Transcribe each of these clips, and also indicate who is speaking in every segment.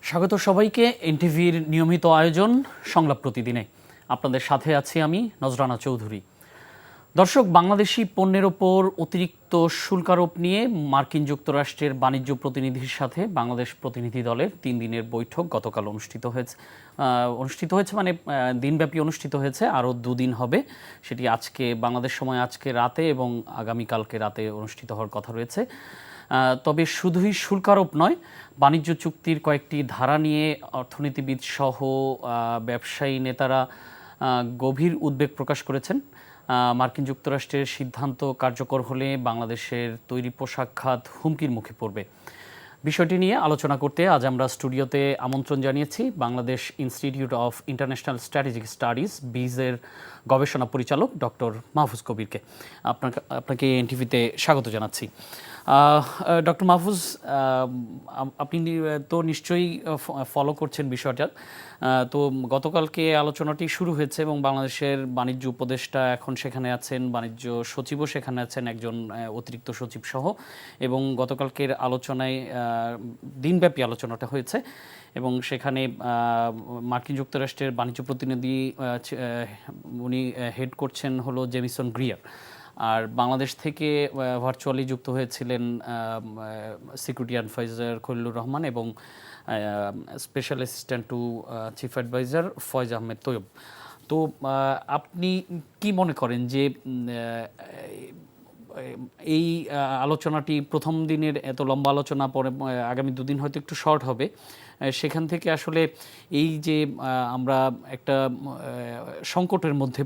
Speaker 1: স্বাগত সবাইকে এনটিভির নিয়মিত আয়োজন সংলাপ প্রতিদিনে। আপনাদের সাথে আছি আমি নজরানা চৌধুরী। দর্শক, বাংলাদেশি পণ্যের ওপর অতিরিক্ত শুল্ক আরোপ নিয়ে মার্কিন যুক্তরাষ্ট্রের বাণিজ্য প্রতিনিধির সাথে বাংলাদেশ প্রতিনিধি দলের 3 দিনের বৈঠক গতকাল অনুষ্ঠিত হয়েছে মানে দিনব্যাপী অনুষ্ঠিত হয়েছে, আরও 2 দিন হবে। সেটি আজকে বাংলাদেশ সময় আজকে রাতে এবং আগামীকালকে রাতে অনুষ্ঠিত হওয়ার কথা রয়েছে। তবে শুধুই শুল্ক আরোপ নয়, বাণিজ্য চুক্তির কয়েকটি ধারা নিয়ে অর্থনীতিবিদ সহ ব্যবসায়ী নেতারা গভীর উদ্বেগ প্রকাশ করেছেন। মার্কিন যুক্তরাষ্ট্রের সিদ্ধান্ত কার্যকর হলে বাংলাদেশের তৈরি পোশাক খাত হুমকির মুখে পড়বে। বিষয়টি নিয়ে আলোচনা করতে আজ আমরা স্টুডিওতে আমন্ত্রণ জানিয়েছি Bangladesh Institute of International Strategic Studies বিজের গবেষণা পরিচালক ডক্টর মাহফুজ কবিরকে। আপনাকে এনটিভিতে স্বাগত জানাচ্ছি। ডক্টর মাহফুজ, আপনি তো নিশ্চয়ই ফলো করছেন বিষয়টা। তো গতকালকে আলোচনাটি শুরু হয়েছে এবং বাংলাদেশের বাণিজ্য উপদেষ্টা এখন সেখানে আছেন, বাণিজ্য সচিবও সেখানে আছেন, একজন অতিরিক্ত সচিব সহ, এবং গতকালকের আলোচনায় দিনব্যাপী আলোচনাটা হয়েছে এবং সেখানে মার্কিন যুক্তরাষ্ট্রের বাণিজ্য প্রতিনিধি উনি হেড করছেন হলো জেমিসন গ্রিয়ার, আর বাংলাদেশ থেকে ভার্চুয়ালি যুক্ত হয়েছিলেন সিকিউরিটি অ্যাডভাইজার খলিলুর রহমান এবং special assistant to chief adviser Faiz Ahmed Taiyeb. তো আপনি কি মনে করেন যে এই আলোচনাটি প্রথম দিনের এত লম্বা আলোচনা পরে আগামী 2 দিন হয়তো একটু শর্ট হবে, সেখান থেকে আসলে এই যে আমরা একটা সংকটের মধ্যে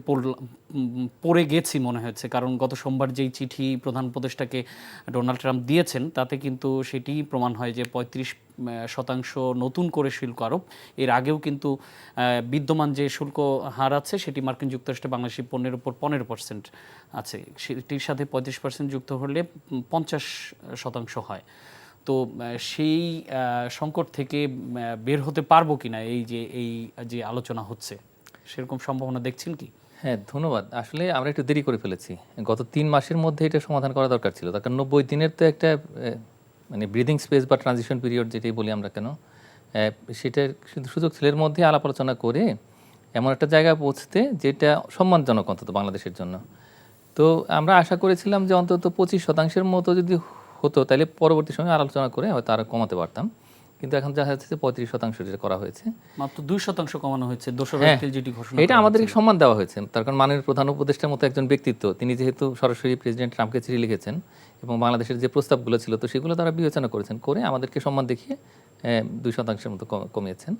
Speaker 1: পড়ে গেছি মনে হয়েছে, কারণ গত সোমবার যেই চিঠি প্রধান উপদেষ্টাকে ডোনাল্ড ট্রাম্প দিয়েছেন তাতে কিন্তু সেটি প্রমাণ হয় যে 35% নতুন করে শুল্ক আরোপ। এর আগেও কিন্তু বিদ্যমান যে শুল্ক হার আছে সেটি মার্কিন যুক্তরাষ্ট্রে বাংলাদেশি পণ্যের উপর 15% আছে, সেটির সাথে 35% যুক্ত হলে 50% হয়। তো সেই সংকট থেকে বের হতে পারবো কিনা এই যে আলোচনা হচ্ছে, সেরকম সম্ভাবনা দেখছেন কি?
Speaker 2: হ্যাঁ, ধন্যবাদ। আসলে আমরা একটু দেরি করে ফেলেছি। গত 3 মাসের মধ্যে এটা সমাধান করা দরকার ছিল। তার কারণ 90 দিনের তো একটা মানে ব্রিদিং স্পেস বা ট্রানজিশন পিরিয়ড যেটাই বলি আমরা কেন, সেটার সুযোগ ছিল এর মধ্যে আলাপ আলোচনা করে এমন একটা জায়গায় পৌঁছতে যেটা সম্মানজনক অন্তত বাংলাদেশের জন্য। তো আমরা আশা করেছিলাম যে অন্তত 25% মতো যদি হতো তাহলে পরবর্তী সময় আলোচনা করে হয়তো আরও কমাতে পারতাম, কিন্তু এখন দেখা যাচ্ছে যে 35% যেটা করা হয়েছে,
Speaker 1: মাত্র 2% কমানো হয়েছে।
Speaker 2: এটা আমাদেরকে সম্মান দেওয়া হয়েছে। তার কারণ মাননীয় প্রধান উপদেষ্টার মতো একজন ব্যক্তিত্ব, তিনি যেহেতু সরাসরি প্রেসিডেন্ট ট্রাম্পকে চিঠি লিখেছেন এবং বাংলাদেশের যে প্রস্তাবগুলো ছিল তো সেগুলো তারা বিবেচনা করেছেন, করে আমাদেরকে সম্মান দেখিয়ে 2% মতো কমিয়েছেন।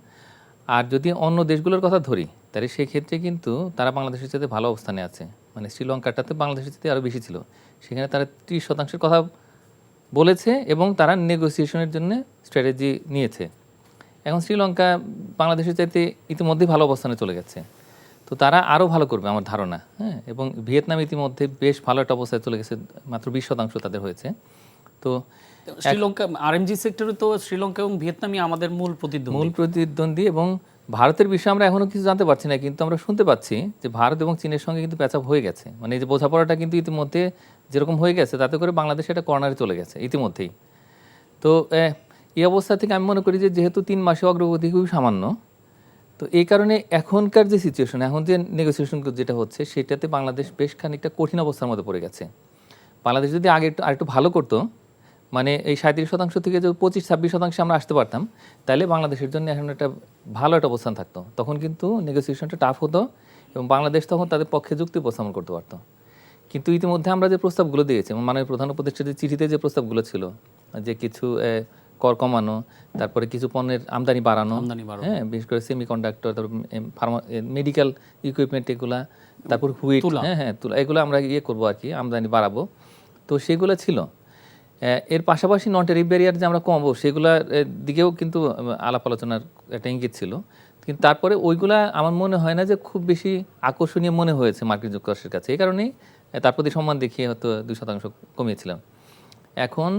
Speaker 2: আর যদি অন্য দেশগুলোর কথা ধরি তাহলে সেক্ষেত্রে কিন্তু তারা বাংলাদেশের সাথে ভালো অবস্থানে আছে। মানে শ্রীলঙ্কাটাতে বাংলাদেশের সাথে আরও বেশি ছিল, সেখানে তারা 30% কথা বলেছে এবং তারা নেগোসিয়েশনের জন্য স্ট্র্যাটেজি নিয়েছে। এখন শ্রীলঙ্কা বাংলাদেশের চাইতে ইতিমধ্যেই ভালো অবস্থানে চলে গেছে, তো তারা আরও ভালো করবে আমার ধারণা। হ্যাঁ, এবং ভিয়েতনাম ইতিমধ্যে বেশ ভালো একটা অবস্থায় চলে গেছে, মাত্র 20% তাদের হয়েছে। তো
Speaker 1: শ্রীলঙ্কা আরএমজি সেক্টরে তো শ্রীলঙ্কা এবং ভিয়েতনামই আমাদের মূল
Speaker 2: প্রতিদ্বন্দ্বী এবং ভারতের বিষয়ে আমরা এখনও কিছু জানতে পারছি না, কিন্তু আমরা শুনতে পাচ্ছি যে ভারত এবং চীনের সঙ্গে কিন্তু প্যাচ আপ হয়ে গেছে। মানে এই যে বোঝাপড়াটা কিন্তু ইতিমধ্যে যেরকম হয়ে গেছে তাতে করে বাংলাদেশ একটা কর্নারে চলে গেছে ইতিমধ্যেই। তো এই অবস্থা থেকে আমি মনে করি যে যেহেতু 3 মাসে অগ্রগতি খুবই সামান্য, তো এই কারণে এখনকার যে সিচুয়েশন, এখন যে নেগোসিয়েশন যেটা হচ্ছে সেটাতে বাংলাদেশ বেশ খানিকটা কঠিন অবস্থার মধ্যে পড়ে গেছে। বাংলাদেশ যদি আগে আরেকটু ভালো করতো, মানে এই 37% থেকে যদি 25-26% আমরা আসতে পারতাম, তাহলে বাংলাদেশের জন্য এখন একটা ভালো একটা অবস্থান থাকতো। তখন কিন্তু নেগোসিয়েশনটা টাফ হতো এবং বাংলাদেশ তখন তাদের পক্ষে যুক্তি উপস্থাপন করতে পারতো। কিন্তু ইতিমধ্যে আমরা যে প্রস্তাবগুলো দিয়েছি এবং মাননীয় প্রধান উপদেষ্টার যে চিঠিতে যে প্রস্তাবগুলো ছিল, যে কিছু কর কমানো, তারপরে কিছু পণ্যের আমদানি বাড়ানো, হ্যাঁ, বিশেষ করে সেমিকন্ডাক্টর, তারপর মেডিকেল ইকুইপমেন্ট, এগুলা, তারপর হুইট, হ্যাঁ তুলা, এগুলো আমরা করবো আর কি, আমদানি বাড়াবো। তো সেগুলো ছিল। এর পাশাপাশি নন ট্যারিফ ব্যারিয়ার যে আমরা কমাবো সেগুলোর দিকেও কিন্তু আলাপ আলোচনার একটা ইঙ্গিত ছিল, কিন্তু তারপরে ওইগুলা আমার মনে হয় না যে খুব বেশি আকর্ষণীয় মনে হয়েছে মার্কিন যুক্তরাষ্ট্রের কাছে। এই কারণেই তার প্রতি সম্মান দেখিয়ে হয়তো 2% কমিয়েছিলাম। এখন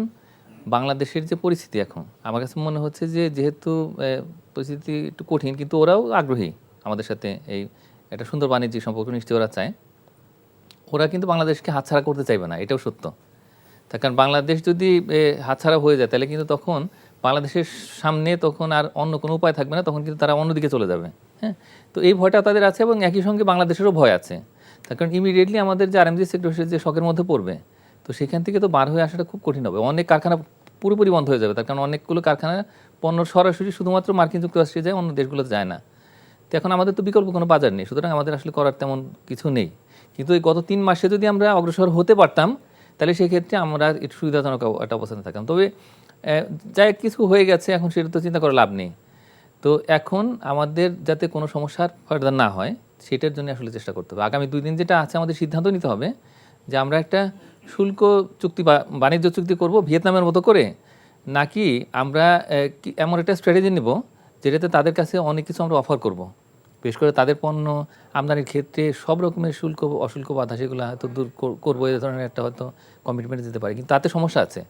Speaker 2: বাংলাদেশের যে পরিস্থিতি, এখন আমার কাছে মনে হচ্ছে যে যেহেতু পরিস্থিতি একটু কঠিন, কিন্তু ওরাও আগ্রহী আমাদের সাথে এই একটা সুন্দর বাণিজ্যিক সম্পর্ক নিশ্চয়ই ওরা চায়। ওরা কিন্তু বাংলাদেশকে হাতছাড়া করতে চাইবে না, এটাও সত্য। তার কারণ বাংলাদেশ যদি হাতছাড়া হয়ে যায় তাহলে কিন্তু তখন বাংলাদেশের সামনে তখন আর অন্য কোনো উপায় থাকবে না, তখন কিন্তু তারা অন্যদিকে চলে যাবে। হ্যাঁ, তো এই ভয়টা তাদের আছে এবং একই সঙ্গে বাংলাদেশেরও ভয় আছে, তার কারণ ইমিডিয়েটলি আমাদের যে আরএমজি সেক্টর যে শকের মধ্যে পড়বে, তো সেখান থেকে তো বার হয়ে আসাটা খুব কঠিন হবে। অনেক কারখানা পুরোপুরি বন্ধ হয়ে যাবে, তার কারণ অনেকগুলো কারখানা পণ্য সরাসরি শুধুমাত্র মার্কিন যুক্তরাষ্ট্রে যায়, অন্য দেশগুলোতে যায় না। তো এখন আমাদের তো বিকল্প কোনো বাজার নেই, সুতরাং আমাদের আসলে করার তেমন কিছু নেই। কিন্তু এই গত 3 মাসে যদি আমরা অগ্রসর হতে পারতাম, তাহলে সেক্ষেত্রে আমরা একটু সুবিধাজনক একটা অবস্থানে থাকতাম। তবে যাই কিছু হয়ে গেছে, এখন সেটা তো চিন্তা করে লাভ নেই। তো এখন আমাদের যাতে কোনো সমস্যার ফার্দার না হয়, সেটার জন্য আসলে চেষ্টা করতে হবে। আগামী 2 দিন যেটা আছে, আমাদের সিদ্ধান্ত নিতে হবে যে আমরা একটা শুল্ক চুক্তি বা বাণিজ্য চুক্তি করব ভিয়েতনামের মতো করে, নাকি আমরা এমন একটা স্ট্র্যাটেজি নেব যেটাতে তাদের কাছে অনেক কিছু আমরা অফার করব। বিশেষ করে তাদের পণ্য আমদানির ক্ষেত্রে সব রকমের শুল্ক অশুল্ক বাধা সেগুলো হয়তো দূর করবো, এই ধরনের একটা হয়তো কমিটমেন্ট দিতে পারি। কিন্তু তাতে সমস্যা আছে,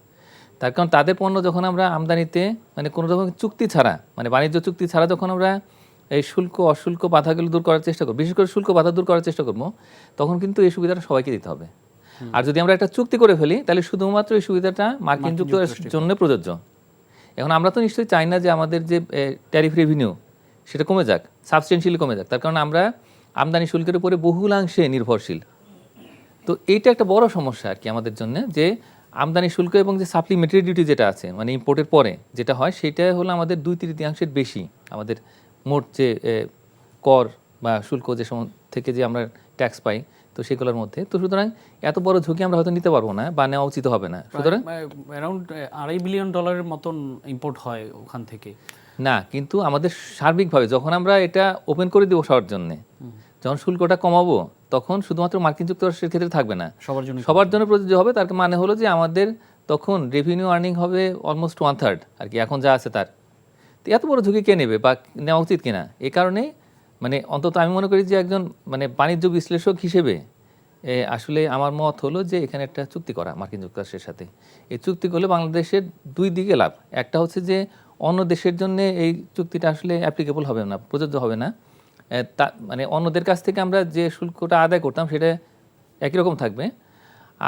Speaker 2: তার কারণ তাদের পণ্য যখন আমরা আমদানিতে মানে কোনো রকম চুক্তি ছাড়া, মানে বাণিজ্য চুক্তি ছাড়া যখন আমরা এই শুল্ক অশুল্ক বাধাগুলো দূর করার চেষ্টা করবো, বিশেষ করে শুল্ক বাধা দূর করার চেষ্টা করবো, তখন কিন্তু এই সুবিধাটা সবাইকে দিতে হবে। আর যদি আমরা একটা চুক্তি করে ফেলি, তাহলে শুধুমাত্র এই সুবিধাটা মার্কিন যুক্তরাষ্ট্রের জন্য প্রযোজ্য। এখন আমরা তো নিশ্চয়ই চাই না যে আমাদের যে ট্যারিফ রেভিনিউ সেটা কমে যাক, সাবস্টেন্সিয়ালি কমে যাক, তার কারণ আমরা আমদানি শুল্কের উপরে বহুলাংশে নির্ভরশীল। তো এইটা একটা বড় সমস্যা আর কি আমাদের জন্য, যে আমদানি শুল্ক এবং যে সাপ্লিমেন্টারি ডিউটি যেটা আছে, মানে ইম্পোর্টের পরে যেটা হয়, সেটা হলো আমাদের 2/3 বেশি আমাদের মোট যে কর বা শুল্ক যে থেকে যে আমরা ট্যাক্স পাই, তো সেগুলোর মধ্যে। তো সুতরাং এত বড় ঝুঁকি আমরা হয়তো নিতে পারবো না বা নেওয়া উচিত হবে না। সুতরাং
Speaker 1: অ্যারাউন্ড $2.5 বিলিয়ন মতন ইম্পোর্ট হয় ওখান থেকে।
Speaker 2: না, কিন্তু আমাদের সার্বিকভাবে যখন আমরা এটা ওপেন করে দেবো সবার জন্যে, যখন শুল্কটা কমাবো, তখন শুধুমাত্র মার্কিন যুক্তরাষ্ট্রের ক্ষেত্রে থাকবে না, সবার জন্য প্রযোজ্য হবে। তার মানে হলো যে আমাদের তখন রেভিনিউ আর্নিং হবে অলমোস্ট 1/3 আর কি, এখন যা আছে তার। তো এত বড় ঝুঁকি কে নেবে বা নেওয়া উচিত কিনা, এই কারণে মানে অন্তত আমি মনে করি যে একজন মানে বাণিজ্য বিশ্লেষক হিসেবে আসলে আমার মত হলো যে এখানে একটা চুক্তি করা মার্কিন যুক্তরাষ্ট্রের সাথে। এই চুক্তি করলে বাংলাদেশের 2 দিকে লাভ। একটা হচ্ছে যে অন্য দেশের জন্য এই চুক্তিটা আসলে অ্যাপ্লিকেবল হবে না, প্রযোজ্য হবে না। মানে অন্যদের কাছ থেকে আমরা যে শুল্কটা আদায় করতাম সেটা একই রকম থাকবে।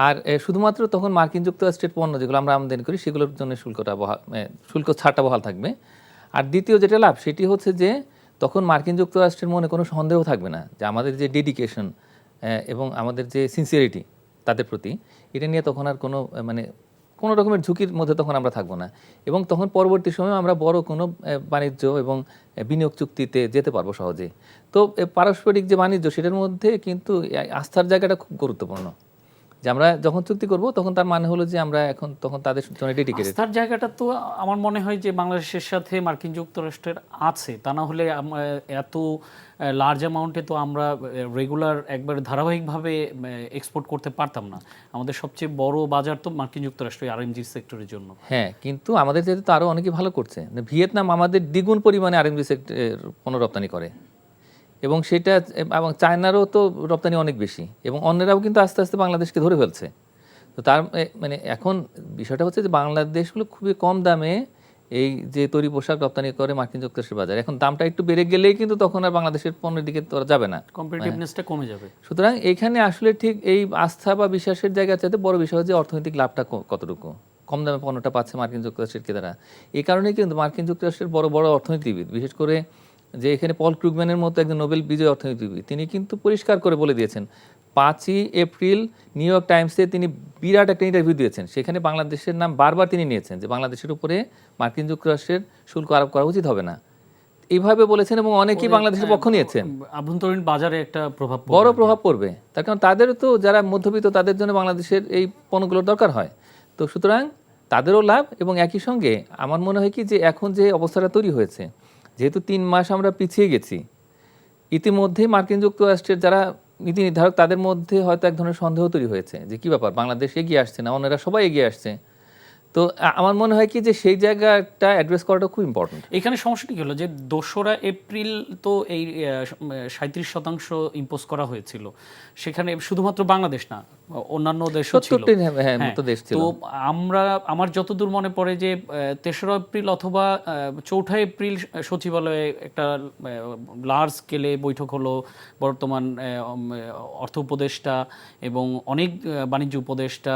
Speaker 2: আর শুধুমাত্র তখন মার্কিন যুক্তরাষ্ট্রের পণ্য যেগুলো আমরা আমদানি করি সেগুলোর জন্য শুল্ক ছাড়টা বহাল থাকবে। আর দ্বিতীয় যেটা লাভ, সেটি হচ্ছে যে তখন মার্কিন যুক্তরাষ্ট্রের মনে কোনো সন্দেহ থাকবে না যে আমাদের যে ডেডিকেশন এবং আমাদের যে সিনসিয়ারিটি তাদের প্রতি, এটা নিয়ে তখন আর কোনো রকমের ঝুঁকির মধ্যে তখন আমরা থাকবো না। এবং তখন পরবর্তী সময়ে আমরা বড় কোনো বাণিজ্য এবং বিনিয়োগ চুক্তিতে যেতে পারবো সহজে। তো পারস্পরিক যে বাণিজ্য, সেটার মধ্যে কিন্তু আস্থার জায়গাটা খুব গুরুত্বপূর্ণ। যে আমরা যখন চুক্তি করব, তখন তার মানে হলো যে আমরা এখন তখন তাদের জন্য ডেডিকেটেড।
Speaker 1: আস্থার জায়গাটা তো আমার মনে হয় যে বাংলাদেশের সাথে মার্কিন যুক্তরাষ্ট্রের আছে, তা না হলে এত লার্জ অ্যামাউন্টে তো আমরা রেগুলার একবার ধারাবাহিকভাবে এক্সপোর্ট করতে পারতাম না। আমাদের সবচেয়ে বড় বাজার তো মার্কিন যুক্তরাষ্ট্র আরএমজি সেক্টরের জন্য।
Speaker 2: হ্যাঁ, কিন্তু আমাদের যেহেতু তো আরও অনেকে ভালো করছে, ভিয়েতনাম আমাদের দ্বিগুণ পরিমাণে আরএমজি সেক্টর পণ্য রপ্তানি করে, এবং সেটা এবং চায়নারও তো রপ্তানি অনেক বেশি, এবং অন্যরাও কিন্তু আস্তে আস্তে বাংলাদেশকে ধরে ফেলছে। তো তার মানে এখন বিষয়টা হচ্ছে যে বাংলাদেশগুলো খুবই কম দামে এই যে তৈরি পোশাক রপ্তানি করে মার্কিন যুক্তরাষ্ট্রের বাজারে, এখন দামটা একটু বেড়ে গেলেই কিন্তু তখন আর বাংলাদেশের পণ্যের দিকে তোরা যাবে না,
Speaker 1: কম্পিটিটিভনেসটা কমে যাবে।
Speaker 2: সুতরাং এইখানে আসলে ঠিক এই আস্থা বা বিশ্বাসের জায়গা চাইতে বড় বিষয় হচ্ছে অর্থনৈতিক লাভটা কতটুকু, কম দামে পণ্যটা পাচ্ছে মার্কিন যুক্তরাষ্ট্রের ক্রেতারা। এই কারণেই কিন্তু মার্কিন যুক্তরাষ্ট্রের বড় বড় অর্থনীতিবিদ, বিশেষ করে যে এখানে পল ক্রুগম্যানের মতো একজন নোবেল বিজয়ী অর্থনীতিবিদ, তিনি কিন্তু পরিষ্কার করে বলে দিয়েছেন, 5ই এপ্রিল নিউ ইয়র্ক টাইমসে তিনি বিরাট একটা ইন্টারভিউ দিয়েছেন, সেখানে বাংলাদেশের নাম বারবার তিনি নিয়েছেন যে বাংলাদেশের উপরে মার্কিন যুক্তরাষ্ট্রের শুল্ক আরোপ করা উচিত হবে না, এইভাবে বলেছেন, এবং অনেকেই বাংলাদেশের পক্ষ নিয়েছেন।
Speaker 1: আভ্যন্তরীণ বাজারে একটা
Speaker 2: বড় প্রভাব পড়বে, তার কারণ তাদেরও তো যারা মধ্যবিত্ত, তাদের জন্য বাংলাদেশের এই পণ্যগুলোর দরকার হয়। তো সুতরাং তাদেরও লাভ, এবং একই সঙ্গে আমার মনে হয় কি যে এখন যে অবস্থাটা তৈরি হয়েছে, যেহেতু 3 মাস আমরা পিছিয়ে গেছি, ইতিমধ্যেই মার্কিন যুক্তরাষ্ট্রের যারা নীতি নির্ধারক, তাদের মধ্যে হয়তো এক ধরনের সন্দেহ তৈরি হয়েছে যে কী ব্যাপার, বাংলাদেশ এগিয়ে আসছে না, অন্যরা সবাই এগিয়ে আসছে। তো আমার মনে হয় কি যে সেই জায়গাটা অ্যাড্রেস করাটা খুব ইম্পর্টেন্ট।
Speaker 1: এখানে সমস্যাটি কি হলো যে 2রা এপ্রিল তো এই 37% ইম্পোজ করা হয়েছিল, সেখানে শুধুমাত্র বাংলাদেশ না, অন্যান্য দেশও ছিল।
Speaker 2: 70টি হ্যাঁ
Speaker 1: হ্যাঁ,
Speaker 2: মতো দেশ ছিল।
Speaker 1: তো আমার যতদূর মনে পড়ে যে 3রা এপ্রিল অথবা 4ঠা এপ্রিল সচিবালয়ে একটা লার্জ স্কেলে বৈঠক হলো বর্তমান অর্থ উপদেষ্টা এবং অনেক বাণিজ্য উপদেষ্টা,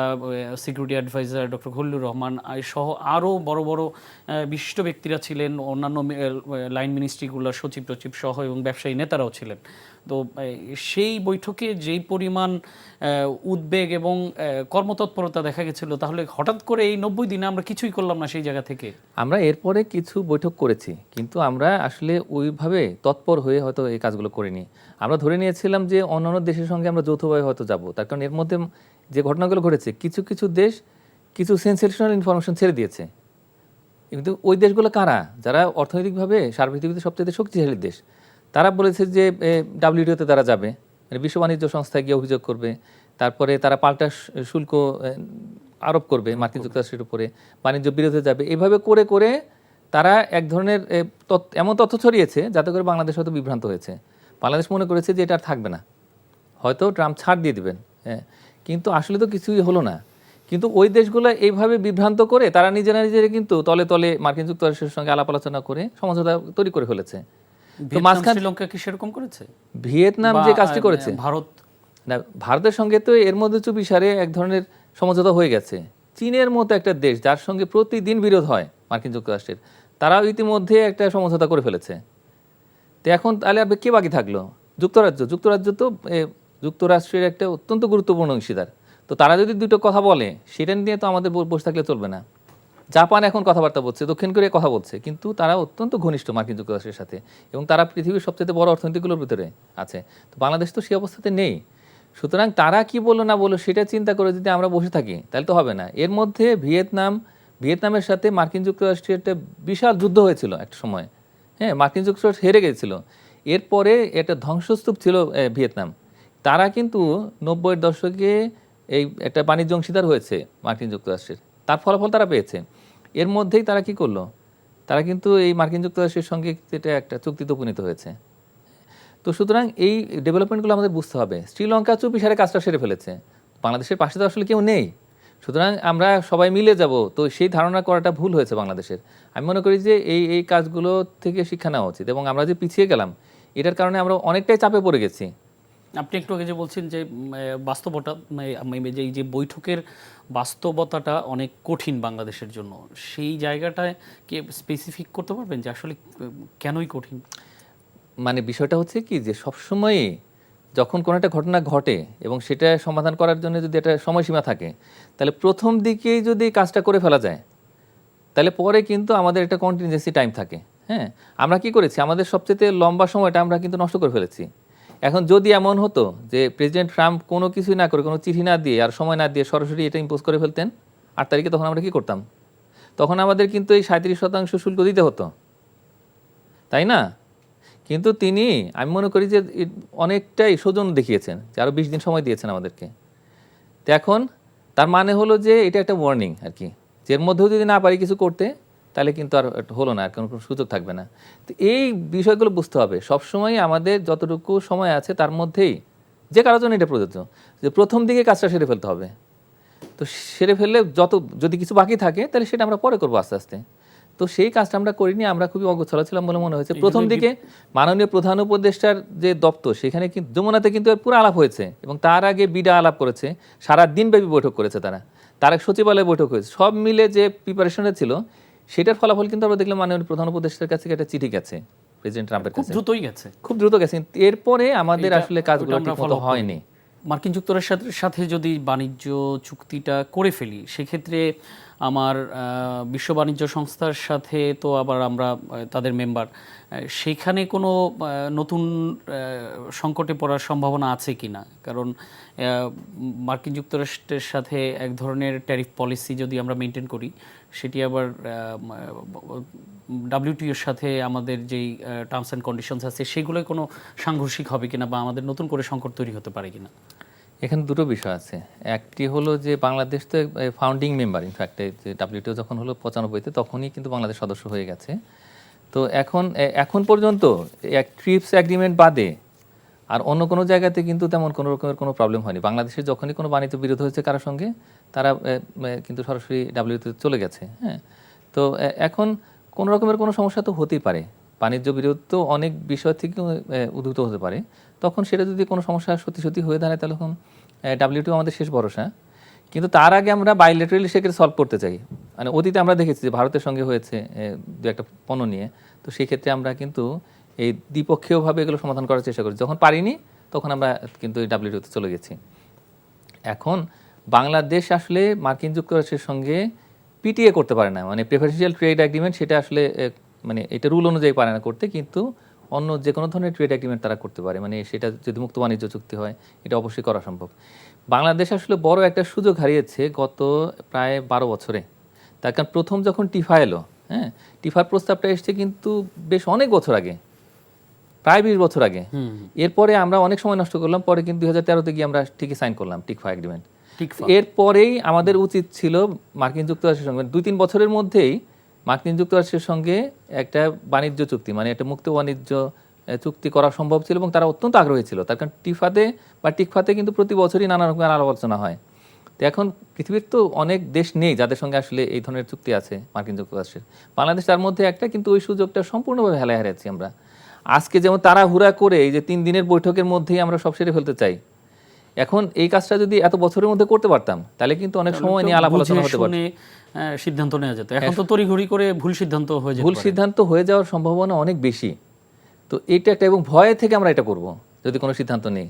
Speaker 1: security adviser doctor Khalilur Rahman সহ আরও বড় বড় বিশিষ্ট ব্যক্তিরা ছিলেন, অন্যান্য লাইন মিনিস্ট্রিগুলোর সচিব টচিব সহ এবং ব্যবসায়ী নেতারাও ছিলেন। তো সেই বৈঠকে যেই পরিমাণ উদ্বেগ এবং কর্মতৎপরতা দেখা গেছিল, তাহলে হঠাৎ করে এই 90 দিনে আমরা কিছুই করলাম না সেই জায়গা থেকে।
Speaker 2: আমরা এরপরে কিছু বৈঠক করেছি, কিন্তু আমরা আসলে ওইভাবে তৎপর হয়ে হয়তো এই কাজগুলো করিনি। আমরা ধরে নিয়েছিলাম যে অন্যান্য দেশের সঙ্গে আমরা যৌথভাবে হয়তো যাব, তার কারণ এর মধ্যে যে ঘটনাগুলো ঘটেছে কিছু কিছু দেশ কিছু সেন্সেশনাল ইনফরমেশন ছেড়ে দিয়েছে। কিন্তু ওই দেশগুলো কারা? যারা অর্থনৈতিকভাবে সারা পৃথিবীতে সবচেয়ে শক্তিশালী দেশ। তারা বলেছে যে WTO-তে তারা যাবে, মানে বিশ্ব বাণিজ্য সংস্থায় গিয়ে অভিযোগ করবে, তারপরে তারা পাল্টা শুল্ক আরোপ করবে মার্কিন যুক্তরাষ্ট্রের উপরে, বাণিজ্য বিরোধে যাবে। এভাবে করে করে তারা এক ধরনের এমন তথ্য ছড়িয়েছে যাতে করে বাংলাদেশ হয়তো বিভ্রান্ত হয়েছে। বাংলাদেশ মনে করেছে যে এটা আর থাকবে না, হয়তো ট্রাম্প ছাড় দিয়ে দিবেন। হ্যাঁ, কিন্তু আসলে তো কিছুই হলো না। কিন্তু ওই দেশগুলো এইভাবে বিভ্রান্ত করে তারা নিজেরা নিজেরা কিন্তু তলে তলে মার্কিন যুক্তরাষ্ট্রের সঙ্গে আলাপ আলোচনা করে সমঝোতা তৈরি করে ফেলেছে। তো মাঝখানে
Speaker 1: শ্রীলঙ্কা কি সেরকম করেছে?
Speaker 2: ভিয়েতনাম যে কাজটি করেছে,
Speaker 1: ভারত
Speaker 2: না, ভারতের সঙ্গে তো এর মধ্যে চুপিসারে এক ধরনের সমঝোতা হয়ে গেছে। চীনের মতো একটা দেশ যার সঙ্গে প্রতিদিন বিরোধ হয় মার্কিন যুক্তরাষ্ট্রের, তারাও ইতিমধ্যে একটা সমঝোতা করে ফেলেছে। তো এখন তাহলে আর কে বাকি থাকলো? যুক্তরাজ্য। যুক্তরাজ্য তো যুক্তরাষ্ট্রের একটা অত্যন্ত গুরুত্বপূর্ণ অংশীদার। তো তারা যদি দুটো কথা বলে, সেটা নিয়ে তো আমাদের বসে থাকলে চলবে না। জাপান এখন কথাবার্তা বলছে, দক্ষিণ কোরিয়া কথা বলছে, কিন্তু তারা অত্যন্ত ঘনিষ্ঠ মার্কিন যুক্তরাষ্ট্রের সাথে এবং তারা পৃথিবীর সবচেয়ে বড় অর্থনীতিগুলোর ভিতরে আছে। তো বাংলাদেশ তো সেই অবস্থাতে নেই। সুতরাং তারা কি বললো না বললো সেটা চিন্তা করে যদি আমরা বসে থাকি তাহলে তো হবে না। এর মধ্যে ভিয়েতনামের সাথে মার্কিন যুক্তরাষ্ট্রের একটা বিশাল যুদ্ধ হয়েছিল একটা সময়। হ্যাঁ, মার্কিন যুক্তরাষ্ট্র হেরে গেছিল। এরপরে একটা ধ্বংসস্তূপ ছিল ভিয়েতনাম। তারা কিন্তু 90-এর দশকে এই একটা বাণিজ্য অংশীদার হয়েছে মার্কিন যুক্তরাষ্ট্রের, তার ফলাফল তারা পেয়েছে। এর মধ্যেই তারা কি করলো, তারা কিন্তু এই মার্কিন যুক্তরাষ্ট্রের সঙ্গে এটা একটা চুক্তিতে উপনীত হয়েছে। তো সুতরাং এই ডেভেলপমেন্টগুলো আমাদের বুঝতে হবে। শ্রীলঙ্কা চুপিসারে কাজটা সেরে ফেলেছে, বাংলাদেশের পাশে তো আসলে কেউ নেই, সুতরাং আমরা সবাই মিলে যাব। তো সেই ধারণা করাটা ভুল হয়েছে বাংলাদেশের। আমি মনে করি যে এই কাজগুলো থেকে শিক্ষা নেওয়া উচিত এবং আমরা যে পিছিয়ে গেলাম এটার কারণে আমরা অনেকটাই চাপে পড়ে গেছি।
Speaker 1: আপনি একটু আগে যে বলছেন যে বাস্তবতা, যে বৈঠকের বাস্তবতাটা অনেক কঠিন বাংলাদেশের জন্য, সেই জায়গাটায় কি স্পেসিফিক করতে পারবেন যে আসলে কেনই কঠিন?
Speaker 2: মানে বিষয়টা হচ্ছে কি যে সবসময়ই যখন কোনো একটা ঘটনা ঘটে এবং সেটা সমাধান করার জন্য যদি একটা সময়সীমা থাকে, তাহলে প্রথম দিকেই যদি কাজটা করে ফেলা যায় তাহলে পরে কিন্তু আমাদের একটা কন্টিনজেন্সি টাইম থাকে। হ্যাঁ, আমরা কি করেছি, আমাদের সবচেয়ে লম্বা সময়টা আমরা কিন্তু নষ্ট করে ফেলেছি। এখন যদি এমন হতো যে প্রেসিডেন্ট ট্রাম্প কোনো কিছুই না করে, কোনো চিঠি না দিয়ে আর সময় না দিয়ে সরাসরি এটা ইম্পোজ করে ফেলতেন 8 তারিখে, তখন আমরা কি করতাম? তখন আমাদের কিন্তু এই 37% শুল্ক দিতে হতো, তাই না? কিন্তু তিনি, আমি মনে করি যে অনেকটাই সৌজন্য দেখিয়েছেন, যে আরও 20 দিন সময় দিয়েছেন আমাদেরকে। তো এখন তার মানে হলো যে এটা একটা ওয়ার্নিং আর কি, যে এর মধ্যেও যদি না পারি কিছু করতে তাহলে কিন্তু আর হলো না, আর কোনো সুযোগ থাকবে না। তো এই বিষয়গুলো বুঝতে হবে। সবসময় আমাদের যতটুকু সময় আছে তার মধ্যেই, যে কারোর জন্য এটা প্রযোজ্য, যে প্রথম দিকে কাজটা সেরে ফেলতে হবে। তো সেরে ফেললে যদি কিছু বাকি থাকে তাহলে সেটা আমরা পরে করবো আস্তে আস্তে। তো সেই কাজটা আমরা করিনি, আমরা খুবই অগোছালো ছিলাম বলে মনে হয়েছে। প্রথম দিকে মাননীয় প্রধান উপদেষ্টার যে দপ্তর, সেখানে কিন্তু যমুনাতে কিন্তু পুরো আলাপ হয়েছে এবং তার আগে বিডা আলাপ করেছে, সারা দিনব্যাপী বৈঠক করেছে তার এক সচিবালয়ে বৈঠক হয়েছে। সব মিলে যে প্রিপারেশনটা ছিল সেটার ফলাফল কিন্তু আমরা দেখলাম মাননীয় প্রধান উপদেষ্টার কাছে একটা চিঠি গেছে প্রেসিডেন্ট ট্রাম্পের কাছে, খুব দ্রুত গেছে। এরপরে আমাদের আসলে কাজগুলো ঠিকমতো হয়নি।
Speaker 1: মার্কিন যুক্তরাষ্ট্রের সাথে যদি বাণিজ্য চুক্তিটা করে ফেলি, সেক্ষেত্রে আমার বিশ্ব বাণিজ্য সংস্থার সাথে তো আবার আমরা তাদের মেম্বার, সেইখানে কোনো নতুন সংকটে পড়ার সম্ভাবনা আছে কি না? কারণ মার্কিন যুক্তরাষ্ট্রের সাথে এক ধরনের ট্যারিফ পলিসি যদি আমরা মেনটেন করি, সেটি আবার WTOর সাথে আমাদের যেই টার্মস অ্যান্ড কন্ডিশনস আছে সেগুলোই কোনো সাংঘর্ষিক হবে কিনা, বা আমাদের নতুন করে সংকট তৈরি হতে পারে কিনা?
Speaker 2: এখানে দুটো বিষয় আছে। একটি হলো যে বাংলাদেশ তো ফাউন্ডিং মেম্বার, ইনফ্যাক্ট যে WTO যখন হলো 95-তে, তখনই কিন্তু বাংলাদেশ সদস্য হয়ে গেছে। তো এখন পর্যন্ত এক ট্রিপস অ্যাগ্রিমেন্ট বাদে আর অন্য কোনো জায়গাতে কিন্তু তেমন কোনো রকমের কোনো প্রবলেম হয়নি। বাংলাদেশের যখনই কোনো বাণিজ্য বিরোধ হয়েছে কারোর সঙ্গে, তারা কিন্তু সরাসরি ডাব্লিউটিওতে চলে গেছে। হ্যাঁ, তো এখন কোনো রকমের কোনো সমস্যা তো হতেই পারে। বাণিজ্য বিরোধ তো অনেক বিষয় থেকে উদ্ভূত হতে পারে। তখন সেটা যদি কোনো সমস্যা সত্যি সত্যি হয়ে দাঁড়ায়, তাহলে তখন ডাব্লিউটিও আমাদের শেষ ভরসা। কিন্তু তার আগে আমরা বাইলেটারালি সেক্ষেত্রে সলভ করতে চাই। মানে অতীতে আমরা দেখেছি যে ভারতের সঙ্গে হয়েছে দু একটা পণ্য নিয়ে, তো সেই ক্ষেত্রে আমরা কিন্তু এই দ্বিপক্ষীয়ভাবে এগুলো সমাধান করার চেষ্টা করি। যখন পারিনি তখন আমরা কিন্তু এই ডাব্লিউটিওতে চলে গেছি। এখন বাংলাদেশ আসলে মার্কিন যুক্তরাষ্ট্রের সঙ্গে পিটিএ করতে পারে না, মানে প্রেফারেন্সিয়াল ট্রেড এগ্রিমেন্ট, সেটা আসলে মানে এটা রুল অনুযায়ী পারে না করতে, কিন্তু অন্য যে কোনো ধরনের ট্রেড এগ্রিমেন্ট তারা করতে পারে। মানে সেটা যদি মুক্ত বাণিজ্য চুক্তি হয়, এটা অবশ্যই করা সম্ভব। বাংলাদেশ আসলে বড় একটা সুযোগ হারিয়েছে গত প্রায় 12 বছরে। তার কারণ প্রথম যখন টিফা এলো, হ্যাঁ, টিফার প্রস্তাবটা এসছে কিন্তু বেশ অনেক বছর আগে, প্রায় 20 বছর আগে। এরপরে আমরা অনেক সময় নষ্ট করলাম, পরে কিন্তু 2013-তে গিয়ে আমরা ঠিকই সাইন করলাম টিকফা এগ্রিমেন্ট। এরপরেই আমাদের উচিত ছিল মার্কিন যুক্তরাষ্ট্রের সঙ্গে 2-3 বছরের মধ্যেই মার্কিন যুক্তরাষ্ট্রের সঙ্গে একটা বাণিজ্য চুক্তি, মানে একটা মুক্ত বাণিজ্য চুক্তি করা সম্ভব ছিল, এবং তারা অত্যন্ত আগ্রহী ছিল। তার কারণ টিফাতে বা টিকফাতে কিন্তু প্রতি বছরই নানা রকমের আলোচনা হয়। তো এখন পৃথিবীর তো অনেক দেশ নেই যাদের সঙ্গে আসলে এই ধরনের চুক্তি আছে মার্কিন যুক্তরাষ্ট্রের। বাংলাদেশ তার মধ্যে একটা, কিন্তু ওই সুযোগটা সম্পূর্ণভাবে হেলায় হারিয়েছি আমরা। আজকে যেমন তাড়াহুড়া করে এই যে 3 দিনের বৈঠকের মধ্যেই আমরা সব সেরে ফেলতে চাই, এখন এই কাজটা যদি এত বছরের মধ্যে করতে পারতাম, তাহলে কিন্তু অনেক সময় নিয়ে আলাপ আলোচনা হতে পারত,
Speaker 1: সিদ্ধান্ত নেওয়া যেত। এখন তো তড়িঘড়ি করে ভুল সিদ্ধান্ত হয়ে যায়,
Speaker 2: ভুল সিদ্ধান্ত হয়ে যাওয়ার সম্ভাবনা অনেক বেশি। তো এইটা একটা, এবং ভয়ে থেকে আমরা এটা করব যদি কোনো সিদ্ধান্ত নেই।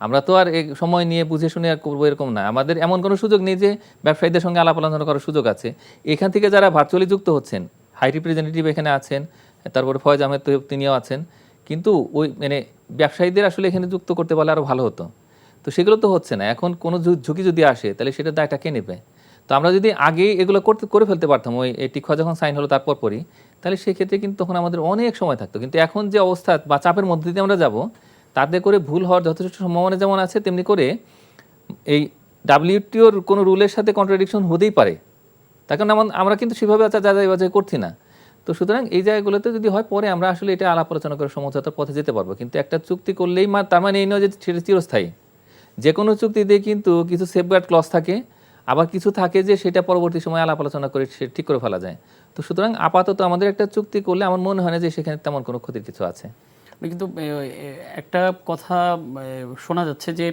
Speaker 2: আমরা তো আর সময় নিয়ে বুঝে শুনে আর করবো এরকম না। আমাদের এমন কোনো সুযোগ নেই যে ব্যবসায়ীদের সঙ্গে আলাপ আলোচনা করার সুযোগ আছে। এখান থেকে যারা ভার্চুয়ালি যুক্ত হচ্ছেন, হাই রিপ্রেজেন্টেটিভ এখানে আছেন, তারপরে ফয়েজ আহমেদ তৈয়ব তিনিও আছেন, কিন্তু ওই মানে ব্যবসায়ীদের আসলে এখানে যুক্ত করতে পারলে আরও ভালো হতো। তো সেগুলো তো হচ্ছে না। এখন কোনো ঝুঁকি যদি আসে, তাহলে সেটার দায়টা কে নেবে? তো আমরা যদি আগেই এগুলো করে ফেলতে পারতাম, ওই টিকফা যখন সাইন হলো তারপর পরই, তাহলে সেক্ষেত্রে কিন্তু তখন আমাদের অনেক সময় থাকতো। কিন্তু এখন যে অবস্থা বা চাপের মধ্যে দিয়ে আমরা যাব, তাতে করে ভুল হওয়ার যথেষ্ট সম্ভাবনা যেমন আছে, তেমনি করে এই ডাব্লিউটিওর কোনো রুলের সাথে কন্ট্রাডিকশন হতেই পারে। তার কারণ আমরা কিন্তু সেভাবে যাচাই বাছাই করছি না। তো সুতরাং এই জায়গাগুলোতে যদি হয়, পরে আমরা আসলে এটা আলাপ আলোচনা করে সমঝোতার পথে যেতে পারবো। কিন্তু একটা চুক্তি করলেই তার মানে এই নয় যে সেটা চিরস্থায়ী। যে কোনো চুক্তিতে কিন্তু কিছু সেফগার্ড ক্লজ থাকে, আবার কিছু থাকে যে সেটা পরবর্তী সময় আলাপ আলোচনা করে সে ঠিক করে ফেলা যায়। তো সুতরাং আপাতত আমাদের একটা চুক্তি করলে আমার মনে হয় না যে সেখানে তেমন কোনো ক্ষতির কিছু আছে।
Speaker 1: কিন্তু একটা কথা শোনা যাচ্ছে যে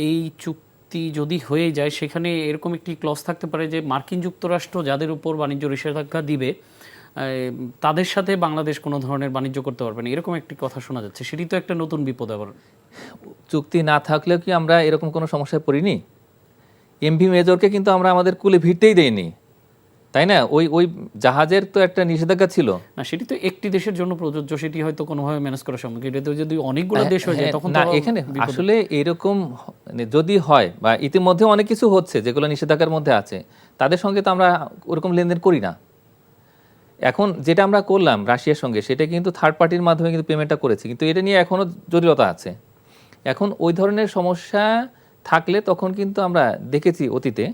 Speaker 1: এই চুক্তি যদি হয়ে যায়, সেখানে এরকম একটি ক্লজ থাকতে পারে যে মার্কিন যুক্তরাষ্ট্র যাদের উপর বাণিজ্য নিষেধাজ্ঞা দিবে, তাদের সাথে বাংলাদেশ কোনো ধরনের বাণিজ্য করতে পারবে না, এরকম একটি কথা শোনা যাচ্ছে। সেটি তো একটা নতুন বিপদ। আবার
Speaker 2: চুক্তি না থাকলেও কি আমরা এরকম কোনো সমস্যায় পড়িনি? এমভি মেজরকে কিন্তু আমরা আমাদের কুলে ভিড়তেই দেইনি, তাই না? ওই জাহাজের তো একটা নিষেধাজ্ঞা ছিল
Speaker 1: না, সেটি তো একটি দেশের জন্য প্রযোজ্য, সেটি হয়তো কোনোভাবে ম্যানেজ করা সম্ভব। এটা তো যদি অনেকগুলো দেশ হয়ে যায় তখন
Speaker 2: না, এখানে আসলে এরকম যদি হয়, বা ইতিমধ্যে অনেক কিছু হচ্ছে যেগুলো নিষেধাজ্ঞার মধ্যে আছে, তাদের সঙ্গে তো আমরা ওরকম লেনদেন করি না। এখন যেটা আমরা করলাম রাশিয়ার সঙ্গে, সেটা কিন্তু থার্ড পার্টির মাধ্যমে কিন্তু পেমেন্টটা করেছি, কিন্তু এটা নিয়ে এখনও জটিলতা আছে। এখন ওই ধরনের সমস্যা থাকলে তখন কিন্তু আমরা দেখেছি অতীতে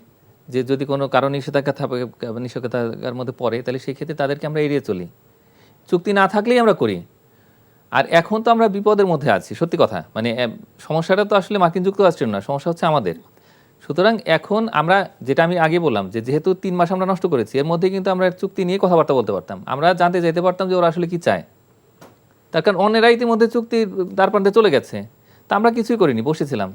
Speaker 2: যে যদি কোনো কারণ নিষেধাজ্ঞার মধ্যে পড়ে, তাহলে সেই ক্ষেত্রে তাদেরকে আমরা এড়িয়ে চলি, চুক্তি না থাকলেই আমরা করি। আর এখন তো আমরা বিপদের মধ্যে আছি, সত্যি কথা। মানে সমস্যাটা তো আসলে মার্কিন যুক্তরাষ্ট্রের না, সমস্যা হচ্ছে আমাদের। সুতরাং এখন আমরা, যেটা আমি আগে বললাম, যে যেহেতু 3 মাস আমরা নষ্ট করেছি, এর মধ্যে কিন্তু আমরা চুক্তি নিয়ে কথাবার্তা বলতে পারতাম, আমরা জানতে যেতে পারতাম যে ওরা আসলে কি চায়। তার কারণ অন্যেরা ইতিমধ্যে চুক্তির দ্বারপ্রান্তে চলে গেছে, তা আমরা কিছুই করিনি, বসেছিলাম।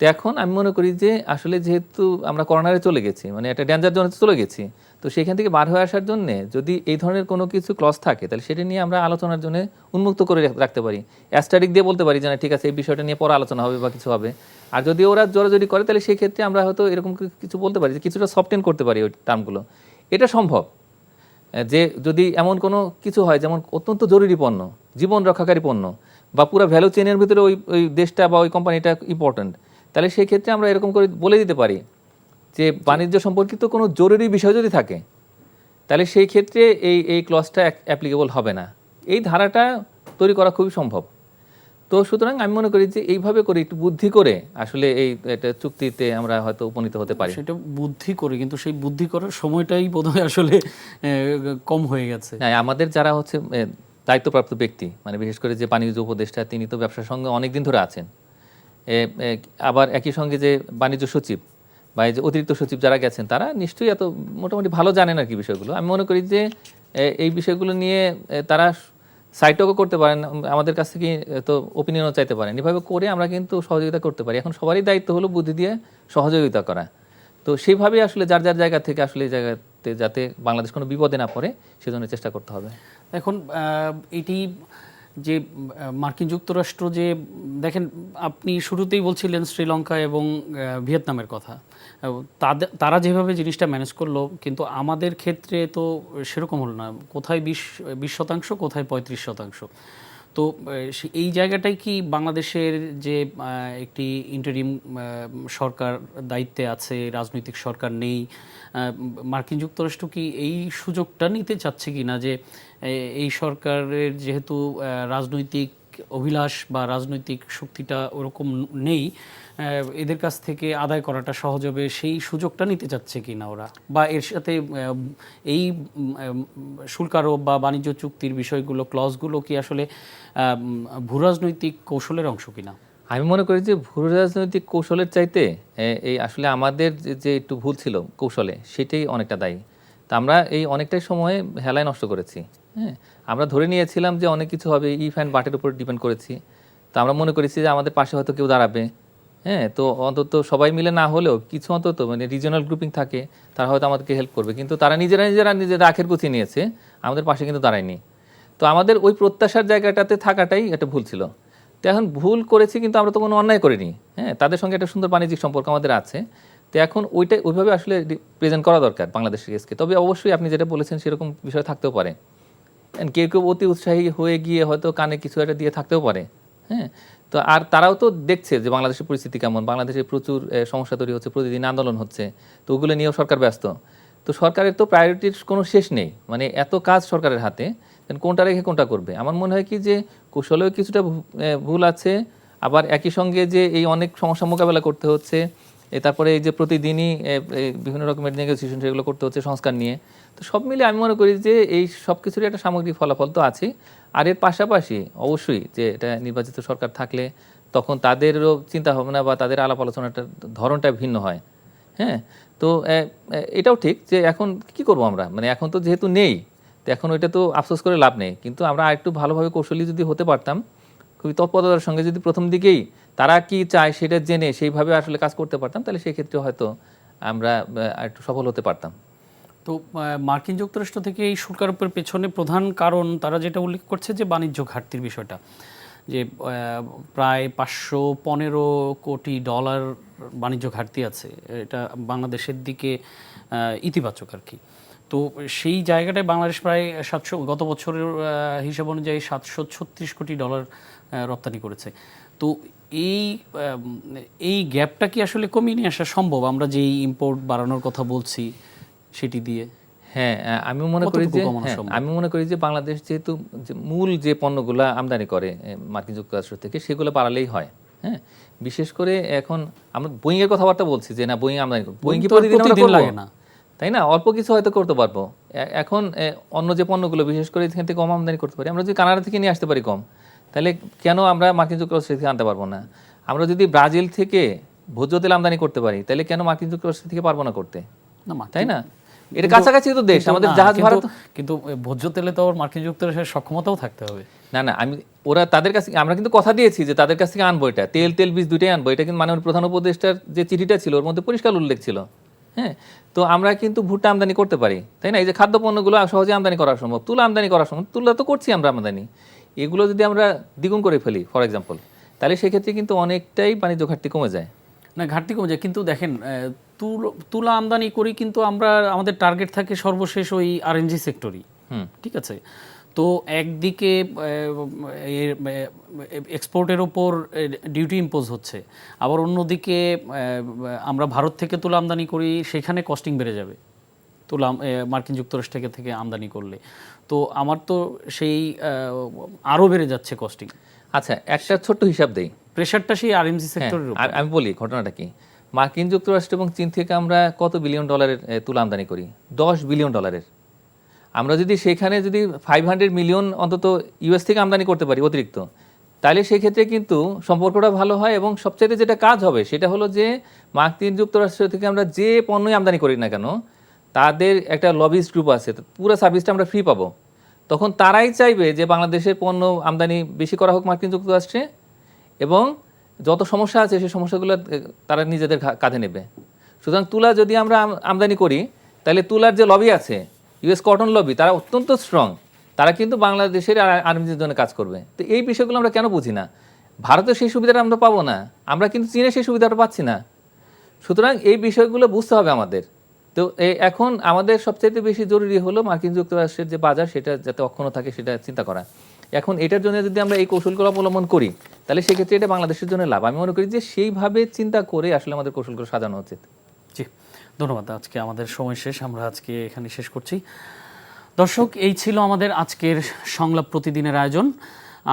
Speaker 2: তো এখন আমি মনে করি যে আসলে যেহেতু আমরা কর্নারে চলে গেছি, মানে একটা ডেঞ্জার জোনে চলে গেছি, তো সেখান থেকে বার হয়ে আসার জন্য যদি এই ধরনের কোনো কিছু ক্লজ থাকে, তাহলে সেটা নিয়ে আমরা আলোচনার জন্য উন্মুক্ত করে রাখতে পারি, অ্যাস্টারিক দিয়ে বলতে পারি যে না ঠিক আছে, এই বিষয়টা নিয়ে পরে আলোচনা হবে বা কিছু হবে। আর যদি ওরা জোরাজোরি করে, তাহলে সেই ক্ষেত্রে আমরা হয়তো এরকম কিছু বলতে পারি, যে কিছুটা সফটেন করতে পারি ওই টার্মগুলো। এটা সম্ভব যে যদি এমন কোনো কিছু হয়, যেমন অত্যন্ত জরুরি পণ্য, জীবন রক্ষাকারী পণ্য, বা পুরো ভ্যালু চেনের ভিতরে ওই দেশটা বা ওই কোম্পানিটা ইম্পর্ট্যান্ট, তাহলে সেই ক্ষেত্রে আমরা এরকম করে বলে দিতে পারি যে বাণিজ্য সম্পর্কিত কোনো জরুরি বিষয় যদি থাকে, তাহলে সেই ক্ষেত্রে এই ক্লজটা অ্যাপ্লিকেবল হবে না। এই ধারাটা তৈরি করা খুবই সম্ভব। তো সুতরাং আমি মনে করি যে এইভাবে করে একটু বুদ্ধি করে আসলে এটা চুক্তিতে আমরা হয়তো উপনীত হতে পারি।
Speaker 1: সেটা বুদ্ধি করে, কিন্তু সেই বুদ্ধি করার সময়টাই বোধহয় আসলে কম হয়ে গেছে।
Speaker 2: হ্যাঁ, আমাদের যারা হচ্ছে দায়িত্বপ্রাপ্ত ব্যক্তি, মানে বিশেষ করে যে বাণিজ্য উপদেষ্টা, তিনি তো ব্যবসার সঙ্গে অনেক দিন ধরে আছেন। আবার একই সঙ্গে যে বাণিজ্য সচিব বা এই যে অতিরিক্ত সচিব যারা গেছেন, তারা নিশ্চয়ই এত মোটামুটি ভালো জানেন আর কি বিষয়গুলো। আমি মনে করি যে এই বিষয়গুলো নিয়ে তারা সাইটকও করতে পারেন, আমাদের কাছ থেকে তো ওপিনিয়নও চাইতে পারেন। এভাবে করে আমরা কিন্তু সহযোগিতা করতে পারি। এখন সবারই দায়িত্ব হলো বুদ্ধি দিয়ে সহযোগিতা করা। তো সেইভাবেই আসলে যার যার জায়গা থেকে আসলে এই জায়গাতে যাতে বাংলাদেশ কোনো বিপদে না পড়ে সেজন্য চেষ্টা করতে হবে।
Speaker 1: এখন এটি যে মার্কিন যুক্তরাষ্ট্র যে দেখেন, আপনি শুরুতেই বলছিলেন শ্রীলঙ্কা এবং ভিয়েতনামের কথা, তারা যেভাবে জিনিসটা ম্যানেজ করলো, কিন্তু আমাদের ক্ষেত্রে তো সেরকম হলো না। কোথায় 20%, কোথায় 35%। তো এই জায়গাটাই কি বাংলাদেশের যে একটি ইন্টারিম সরকার দায়িত্বে আছে, রাজনৈতিক সরকার নেই, মার্কিন যুক্তরাষ্ট্র কি এই সুযোগটা নিতে চাচ্ছে কি না, যে এই সরকারের যেহেতু রাজনৈতিক অভিলাষ বা রাজনৈতিক শক্তিটা ওরকম নেই, এদের কাছ থেকে আদায় করাটা সহজ হবে, সেই সুযোগটা নিতে চাচ্ছে কি না ওরা, বা এর সাথে এই শুল্ক আরোপ বা বাণিজ্য চুক্তির বিষয়গুলো, ক্লজগুলো কি আসলে ভূরাজনৈতিক কৌশলের অংশ কিনা?
Speaker 2: আমি মনে করি যে ভূ রাজনৈতিক কৌশলের চাইতে এই আসলে আমাদের যে একটু ভুল ছিল কৌশলে, সেটাই অনেকটা দায়ী। তা আমরা এই অনেকটাই সময় হেলায় নষ্ট করেছি। হ্যাঁ, আমরা ধরে নিয়েছিলাম যে অনেক কিছু হবে, ইফ অ্যান্ড বাটের উপর ডিপেন্ড করেছি। তো আমরা মনে করেছি যে আমাদের পাশে হয়তো কেউ দাঁড়াবে। হ্যাঁ, তো অন্তত সবাই মিলে না হলেও কিছু অন্তত মানে রিজিওনাল গ্রুপিং থাকে, তারা হয়তো আমাদেরকে হেল্প করবে। কিন্তু তারা নিজেরা নিজেরা আখের গুছিয়ে নিয়েছে, আমাদের পাশে কিন্তু দাঁড়ায়নি। তো আমাদের ওই প্রত্যাশার জায়গাটাতে থাকাটাই একটা ভুল ছিল। তো এখন ভুল করেছি, কিন্তু আমরা তো কোনো অন্যায় করিনি। হ্যাঁ, তাদের সঙ্গে একটা সুন্দর বাণিজ্যিক সম্পর্ক আমাদের আছে। তো এখন ওইভাবে আসলে প্রেজেন্ট করা দরকার বাংলাদেশের কেসকে। তবে অবশ্যই আপনি যেটা বলেছেন সেরকম বিষয় থাকতেও পারে। কেউ কেউ অতি উৎসাহী হয়ে গিয়ে হয়তো কানে কিছু একটা দিয়ে থাকতেও পারে। হ্যাঁ, তো আর তারাও তো দেখছে যে বাংলাদেশের পরিস্থিতি কেমন, বাংলাদেশে প্রচুর সমস্যা তৈরি হচ্ছে, প্রতিদিন আন্দোলন হচ্ছে। তো ওগুলো নিয়েও সরকার ব্যস্ত। তো সরকারের তো প্রায়োরিটির কোনো শেষ নেই, মানে এত কাজ সরকারের হাতে, কোনটা রেখে কোনটা করবে। আমার মনে হয় কি যে কৌশলেও কিছুটা ভুল আছে, আবার একই সঙ্গে যে এই অনেক সমস্যা মোকাবেলা করতে হচ্ছে, তারপরে এই যে প্রতিদিনই বিভিন্ন রকমের নেগোসিয়েশন সেগুলো করতে হচ্ছে সংস্কার নিয়ে। তো সব মিলে আমি মনে করি যে এই সব কিছুরই একটা সামগ্রিক ফলাফল তো আছে। আর এর পাশাপাশি অবশ্যই যে এটা নির্বাচিত সরকার থাকলে তখন তাদেরও চিন্তা ভাবনা বা তাদের আলাপ আলোচনাটার ধরনটা ভিন্ন হয়। হ্যাঁ, তো এটাও ঠিক যে এখন কি করব আমরা, মানে এখন তো যেহেতু নেই, তো এখন ওইটা তো আফসোস করে লাভ নেই। কিন্তু আমরা আরেকটু ভালোভাবে কৌশলী যদি হতে পারতাম, খুবই তৎপরতার সঙ্গে যদি প্রথম দিকেই তারা কি চায় সেটা জেনে সেইভাবে আসলে কাজ করতে পারতাম, তাহলে সেক্ষেত্রে হয়তো আমরা একটু সফল হতে পারতাম।
Speaker 1: তো মার্কিন যুক্তরাষ্ট্র থেকে এই শুল্ক আরোপের পেছনে প্রধান কারণ তারা যেটা উল্লেখ করছে যে বাণিজ্য ঘাটতির বিষয়টা, যে প্রায় $515 কোটি বাণিজ্য ঘাটতি আছে, এটা বাংলাদেশের দিকে ইতিবাচক আর কি। তো সেই জায়গাটায় বাংলাদেশ প্রায় গত বছরের হিসাব অনুযায়ী $736 কোটি রপ্তানি করেছে। তো এই গ্যাপটা কি আসলে কমিয়ে নিয়ে আসা সম্ভব, আমরা যেই ইম্পোর্ট বাড়ানোর কথা বলছি সেটি দিয়ে?
Speaker 2: হ্যাঁ, আমি মনে করি যে বাংলাদেশ যেহেতু মূল যে পণ্যগুলো আমদানি করে মার্কিন যুক্তরাষ্ট্র থেকে, সেগুলো বাড়ালেই হয়। হ্যাঁ, বিশেষ করে এখন আমরা বোয়িং এর কথাবার্তা বলছি যে না, বোয়িং আমদানি করব, বোয়িং কি প্রতিদিন লাগে না, তাই না? অল্প কিছু হয়তো করতে পারবো। এখন অন্য যে পণ্যগুলো বিশেষ করে এখান থেকে কম আমদানি করতে পারি, আমরা যদি কানাডা থেকে নিয়ে আসতে পারি কম, তাহলে কেন আমরা মার্কিন যুক্তরাষ্ট্র থেকে আনতে পারবো না? আমরা যদি ব্রাজিল থেকে ভোজ্য তেল আমদানি করতে পারি, তাহলে কেন মার্কিন যুক্তরাষ্ট্র থেকে পারবো না করতে? তাই না? এটা কাছাকাছি তো দেশ, আমাদের জাহাজ ভাড়া।
Speaker 1: কিন্তু ভোজ্য তেলে তো মার্কিন যুক্তরাষ্ট্রের সক্ষমতাও থাকতে হবে।
Speaker 2: না, ওরা তাদের কাছে, আমরা কিন্তু কথা দিয়েছি যে তাদের কাছ থেকে আনবো, এটা তেল বীজ দুইটাই আনবো। এটা কিন্তু মাননীয় প্রধান উপদেষ্টার যে চিঠিটা ছিল ওর মধ্যে পরিষ্কার উল্লেখ ছিল। হ্যাঁ, তো আমরা কিন্তু ভুট্টা আমদানি করতে পারি, তাই না? এই যে খাদ্য পণ্যগুলো সহজে আমদানি করা সম্ভব, তুলা আমদানি করা সম্ভব, তুলা তো করছি আমরা আমদানি। এগুলো যদি আমরা দ্বিগুণ করে ফেলি ফর এক্সাম্পল, তাহলে সেক্ষেত্রে কিন্তু অনেকটাই বাণিজ্য ঘাটতি কমে যায়।
Speaker 1: না, ঘাটতি কমে যায়, কিন্তু দেখেন তুলা আমদানি করি, কিন্তু আমরা আমাদের টার্গেট থাকে সর্বশেষ ওই আরএনজি সেক্টরই। ঠিক আছে, তো একদিকে এক্সপোর্টের ওপর ডিউটি ইম্পোজ হচ্ছে, আবার অন্যদিকে আমরা ভারত থেকে তুলা আমদানি করি, সেখানে কস্টিং বেড়ে যাবে তুলা মার্কিন যুক্তরাষ্ট্র থেকে আমদানি করলে। তো আমার তো সেই আরও বেড়ে যাচ্ছে কস্টিং।
Speaker 2: আচ্ছা, একটা ছোট্ট হিসাব দেই,
Speaker 1: প্রেশারটা সেই আরএমজি সেক্টরের উপর।
Speaker 2: আমি বলি ঘটনাটা কি। মার্কিন যুক্তরাষ্ট্র এবং চীন থেকে আমরা কত $1 বিলিয়ন তুলা আমদানি করি? $10 বিলিয়ন। আমরা যদি সেখানে যদি 500 মিলিয়ন অন্তত ইউএস থেকে আমদানি করতে পারি অতিরিক্ত, তাহলে সেক্ষেত্রে কিন্তু সম্পর্কটা ভালো হয় এবং সবচাইতে যেটা কাজ হবে সেটা হলো যে মার্কিন যুক্তরাষ্ট্র থেকে আমরা যে পণ্যই আমদানি করি না কেন তাদের একটা লবিস্ট গ্রুপ আছে, পুরো সার্ভিসটা আমরা ফ্রি পাবো। তখন তারাই চাইবে যে বাংলাদেশের পণ্য আমদানি বেশি করা হোক মার্কিন যুক্তরাষ্ট্রে, এবং যত সমস্যা আছে সেই সমস্যাগুলো তারা নিজেদের কাঁধে নেবে। সুতরাং তুলা যদি আমরা আমদানি করি তাহলে তুলার যে লবি আছে, ইউএস কটন লবি, তারা অত্যন্ত স্ট্রং, তারা কিন্তু বাংলাদেশের আর্মিদের জন্য কাজ করবে। তো এই বিষয়গুলো আমরা কেন বুঝি না? ভারতের সেই সুবিধাটা আমরা পাবো না, আমরা কিন্তু চীনের সেই সুবিধাটা পাচ্ছি না। সুতরাং এই বিষয়গুলো বুঝতে হবে আমাদের। তো এখন আমাদের সবচাইতে বেশি জরুরি হলো মার্কিন যুক্তরাষ্ট্রের যে বাজার সেটা যাতে অক্ষুণ্ণ থাকে সেটা চিন্তা করা। এখন এটার জন্য যদি আমরা এই কৌশলগুলো অবলম্বন করি তাহলে সেক্ষেত্রে এটা বাংলাদেশের জন্য লাভ। আমি মনে করি যে সেইভাবে চিন্তা করে আসলে আমাদের কৌশলগুলো সাজানো উচিত।
Speaker 1: জি, ধন্যবাদ। আজকে আমাদের সময় শেষ, আমরা আজকে এখানে শেষ করছি। দর্শক, এই ছিল আমাদের আজকের সংলাপ প্রতিদিনের আয়োজন।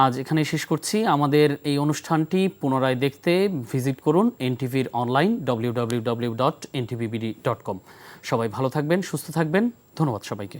Speaker 1: আজ এখানেই শেষ করছি। আমাদের এই অনুষ্ঠানটি পুনরায় দেখতে ভিজিট করুন এনটিভির অনলাইন www.ntvbd.com। সবাই ভালো থাকবেন, সুস্থ থাকবেন। ধন্যবাদ সবাইকে।